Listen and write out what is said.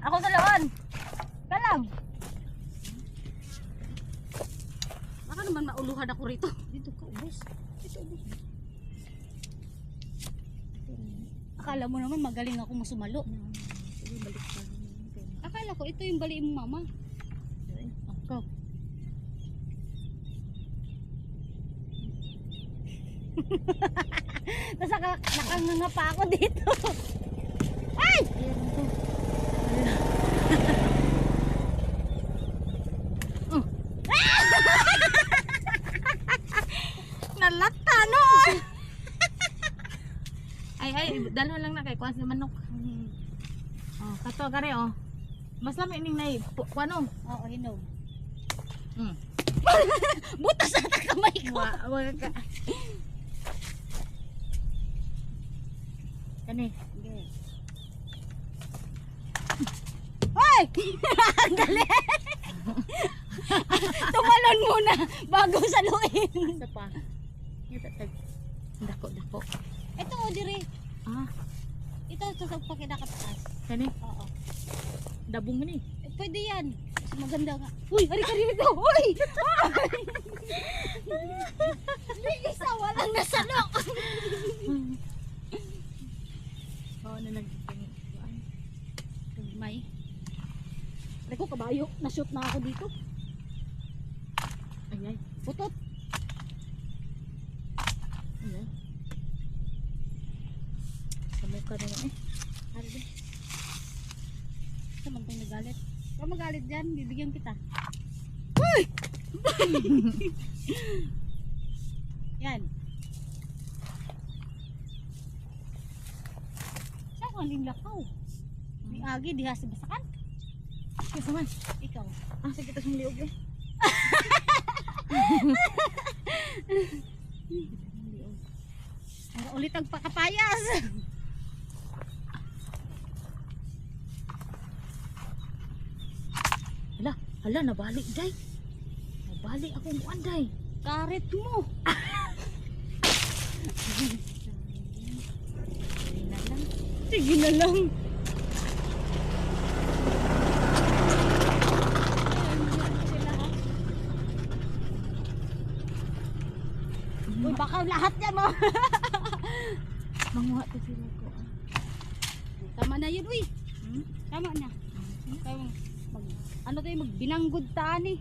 Ako sa laon. Kalang. Baka naman mauluhan ako rito. Dito ka, ubos. Dito, ubos. Akala mo naman magaling ako masumalo. Sige, balik ka. Akala ko ito yung bali mo mama. Ako. Tapos nakanganga pa ako dito. Ay! Ayan ito. Nalata no! Ay, dalawa lang na kay kuwan sa manok. Oh, kato kare oh. Mas lami ning nay kuano? Oo, hinog. Mm. Butas na kamay ko. Wa ka. Kani. Okay. Hoy! Ang dali! Tumalon muna bago saluin. Isa pa. Ito tag. Dako. Ito o diri. Ah, Ito sa pakinakataas. kani. Oo. Dabong man eh. Pwede yan. Mas maganda nga. Uy, hari ka rito. Uy! Hindi isa, walang nasalok. Oo na May. Ay ko kabayo. Na-shoot na ako dito. Ay. Putot. Ay. Samukha na eh. Hari din. Saan man itong nagalit? Kung magalit dyan, bibigyan kita. Uy! Yan. Siya ko aling lakaw. Ni Agi, diha sa basakan. Kasi man. Ikaw. Ah, sige tas liog eh. Ang ulit ang pakapayas. Hala, nabalik day. Nabalik akong kuanday. Karet mo. Sige na lang. Uy, baka lahat yan mo. Manguha to sila ko. Tama na yun, uy. Hmm? Tama na. Tama. Ano tayo, magbinanggod taan eh.